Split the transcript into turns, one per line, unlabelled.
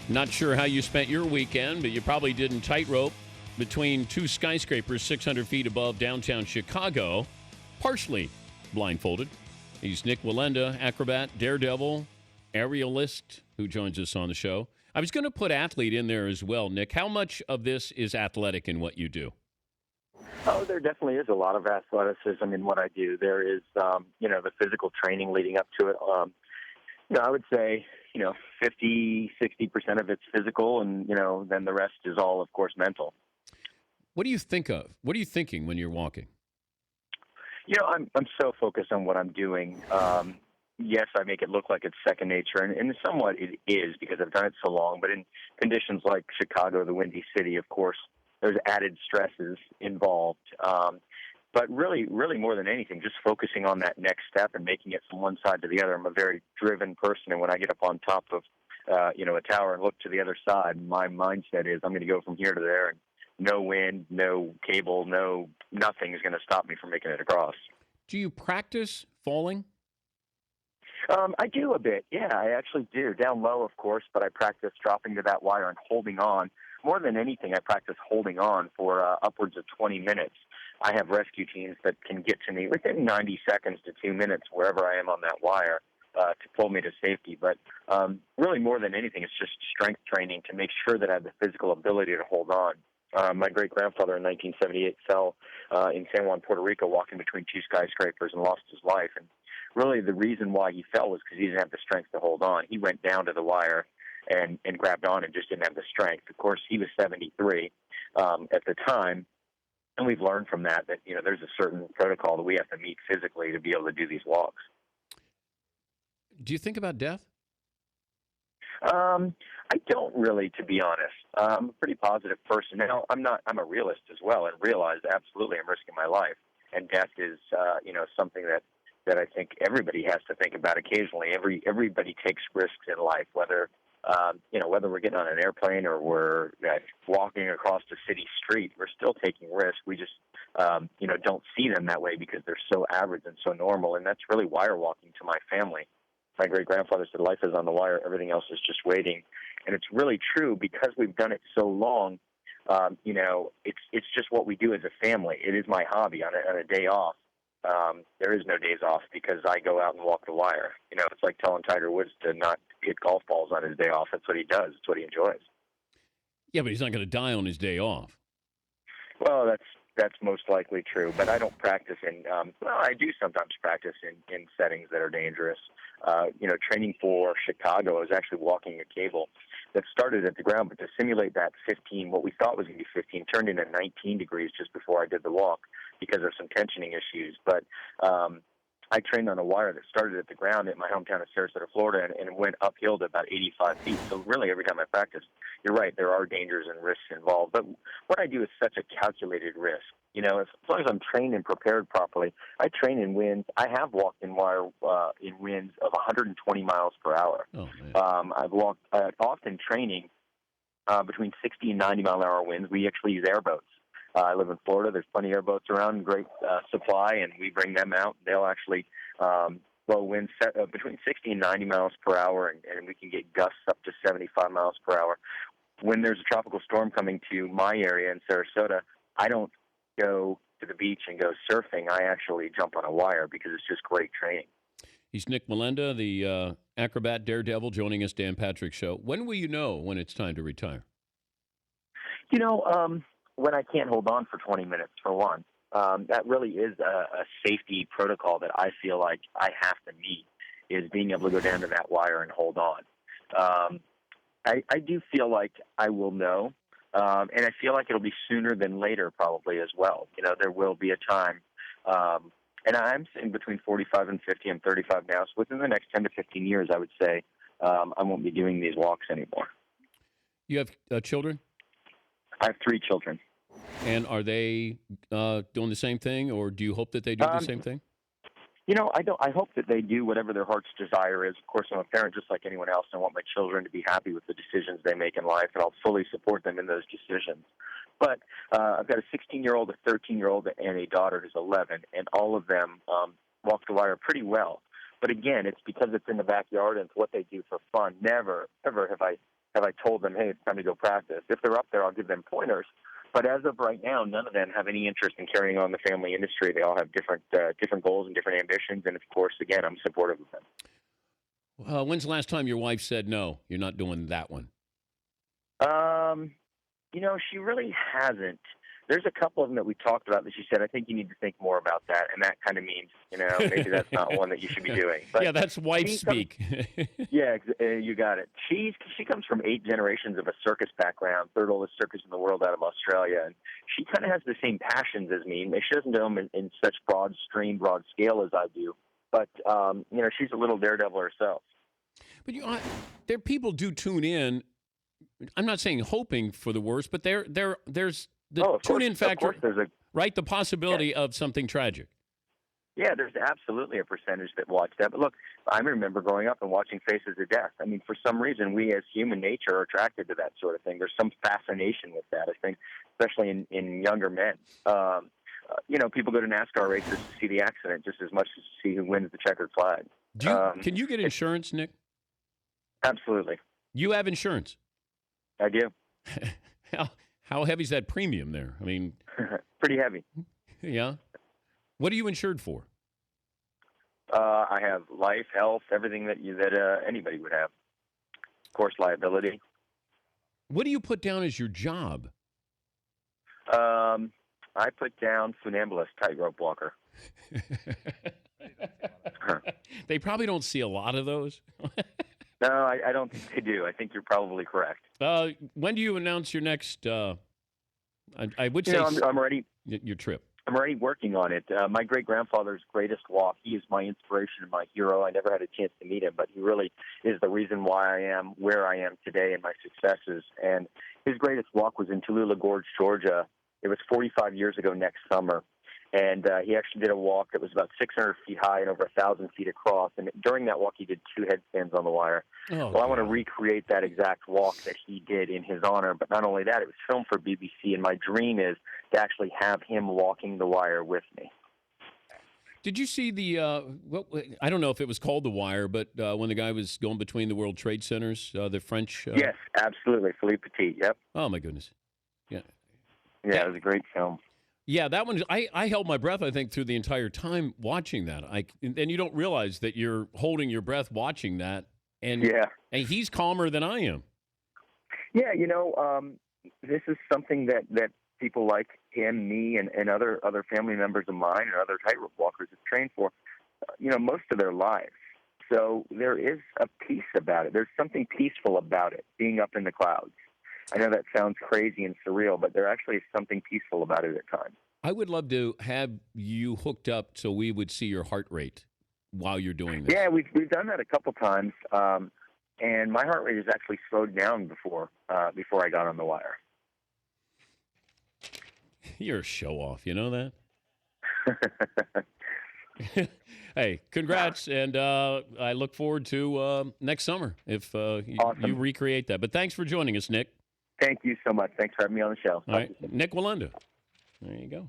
Not sure how you spent your weekend, but you probably didn't tightrope between two skyscrapers 600 feet above downtown Chicago, partially blindfolded. He's Nik Wallenda, acrobat, daredevil, aerialist, who joins us on the show. I was going to put athlete in there as well, Nick. How much of this is athletic in what you do?
Oh, there definitely is a lot of athleticism in what I do. There is, the physical training leading up to it. I would say, 50, 60% of it's physical, and, then the rest is all, of course, mental.
What do you think of? What are you thinking when you're walking?
I'm so focused on what I'm doing. Yes, I make it look like it's second nature, and somewhat it is because I've done it so long. But in conditions like Chicago, the Windy City, of course, there's added stresses involved. But really more than anything, just focusing on that next step and making it from one side to the other. I'm a very driven person, and when I get up on top of, a tower and look to the other side, my mindset is I'm going to go from here to there, and no wind, no cable, nothing is going to stop me from making it across.
Do you practice falling?
I do a bit, yeah, I actually do. Down low, of course, but I practice dropping to that wire and holding on. More than anything, I practice holding on for upwards of 20 minutes. I have rescue teams that can get to me within 90 seconds to 2 minutes wherever I am on that wire to pull me to safety. But really more than anything, it's just strength training to make sure that I have the physical ability to hold on. My great-grandfather in 1978 fell in San Juan, Puerto Rico, walking between two skyscrapers and lost his life. And really the reason why he fell was because he didn't have the strength to hold on. He went down to the wire and grabbed on and just didn't have the strength. Of course, he was 73 at the time, and we've learned from that there's a certain protocol that we have to meet physically to be able to do these walks.
Do you think about death?
I don't really, to be honest. I'm a pretty positive person. Now, I'm a realist as well, and realize absolutely I'm risking my life. And death is, something that I think everybody has to think about occasionally. Everybody takes risks in life, whether we're getting on an airplane or we're walking across the city street, we're still taking risks. We just, don't see them that way because they're so average and so normal. And that's really wire walking to my family. My great-grandfather said life is on the wire, everything else is just waiting. And it's really true because we've done it so long. It's just what we do as a family. It is my hobby. On a day off, there is no days off because I go out and walk the wire. It's like telling Tiger Woods to not hit golf balls on his day off. That's what he does. It's what he enjoys.
Yeah, but he's not going to die on his day off.
Well, that's most likely true, but I don't practice I do sometimes practice in settings that are dangerous. Training for Chicago, I was actually walking a cable that started at the ground, but to simulate that 15, what we thought was going to be 15, turned into 19 degrees just before I did the walk because of some tensioning issues. But I trained on a wire that started at the ground in my hometown of Sarasota, Florida, and went uphill to about 85 feet. So really every time I practice, you're right, there are dangers and risks involved. But what I do is such a calculated risk. As long as I'm trained and prepared properly, I train in winds. I have walked in wire in winds of 120 miles per hour.
Oh, man.
I've walked often training between 60 and 90 mile an hour winds. We actually use airboats. I live in Florida. There's plenty of airboats around, great supply, and we bring them out. They'll actually blow winds between 60 and 90 miles per hour, and we can get gusts up to 75 miles per hour. When there's a tropical storm coming to my area in Sarasota, I don't go to the beach and go surfing. I actually jump on a wire because it's just great training.
He's Nik Wallenda, the acrobat daredevil, joining us, Dan Patrick Show. When will you know when it's time to retire?
When I can't hold on for 20 minutes, for one. That really is a safety protocol that I feel like I have to meet, is being able to go down to that wire and hold on. I do feel like I will know. And I feel like it'll be sooner than later probably as well. There will be a time. And I'm in between 45 and 50. I'm 35 now. So within the next 10 to 15 years, I would say I won't be doing these walks anymore.
You have children?
I have 3 children.
And are they doing the same thing, or do you hope that they do the same thing?
I hope that they do whatever their heart's desire is. Of course, I'm a parent just like anyone else. I want my children to be happy with the decisions they make in life, and I'll fully support them in those decisions. But I've got a 16-year-old, a 13-year-old, and a daughter who's 11, and all of them walk the wire pretty well. But again, it's because it's in the backyard and it's what they do for fun. Never, ever have I have I told them, hey, it's time to go practice. If they're up there, I'll give them pointers. But as of right now, none of them have any interest in carrying on the family industry. They all have different goals and different ambitions. And, of course, again, I'm supportive of them.
When's the last time your wife said, no, you're not doing that one?
She really hasn't. There's a couple of them that we talked about that she said, I think you need to think more about that. And that kind of means, maybe that's not one that you should be doing. But
yeah, that's wife speak.
Yeah, you got it. She comes from 8 generations of a circus background, third oldest circus in the world out of Australia. And she kind of has the same passions as me. She doesn't do them in such broad scale as I do. But, she's a little daredevil herself.
But there people do tune in. I'm not saying hoping for the worst, but there's the tune-in factor, right? The possibility of something tragic.
Yeah, there's absolutely a percentage that watch that. But look, I remember growing up and watching Faces of Death. I mean, for some reason, we as human nature are attracted to that sort of thing. There's some fascination with that, I think, especially in younger men. People go to NASCAR races to see the accident just as much as to see who wins the checkered flag.
Can you get insurance, Nick?
Absolutely.
You have insurance?
I do.
How heavy is that premium there? I mean,
pretty heavy.
Yeah. What are you insured for?
I have life, health, everything that anybody would have. Of course, liability.
What do you put down as your job?
I put down funambulist, tightrope walker.
They probably don't see a lot of those.
No, I don't think they do. I think you're probably correct.
When do you announce your next, I would say,
I'm ready.
Your trip?
I'm already working on it. My great-grandfather's greatest walk, he is my inspiration and my hero. I never had a chance to meet him, but he really is the reason why I am where I am today and my successes. And his greatest walk was in Tallulah Gorge, Georgia. It was 45 years ago next summer. And he actually did a walk that was about 600 feet high and over 1,000 feet across. And during that walk, he did 2 headstands on the wire. I want to recreate that exact walk that he did in his honor. But not only that, it was filmed for BBC. And my dream is to actually have him walking the wire with me.
Did you see I don't know if it was called The Wire, but when the guy was going between the World Trade Centers, the French?
Yes, absolutely. Philippe Petit, yep.
Oh, my goodness. Yeah.
Yeah, it was a great film.
Yeah, that one, I held my breath, I think, through the entire time watching that. And you don't realize that you're holding your breath watching that. And he's calmer than I am. Yeah,
this is something that people like him, me, and other family members of mine and other tightrope walkers have trained for, most of their lives. So there is a peace about it. There's something peaceful about it, being up in the clouds. I know that sounds crazy and surreal, but there actually is something peaceful about it at times.
I would love to have you hooked up so we would see your heart rate while you're doing this.
Yeah, we've done that a couple times, and my heart rate has actually slowed down before I got on the wire.
You're a show-off, you know that? Hey, congrats, and I look forward to next summer if you recreate that. But thanks for joining us, Nick.
Thank you so much. Thanks for having me on the show.
All right, Nik Wallenda. There you go.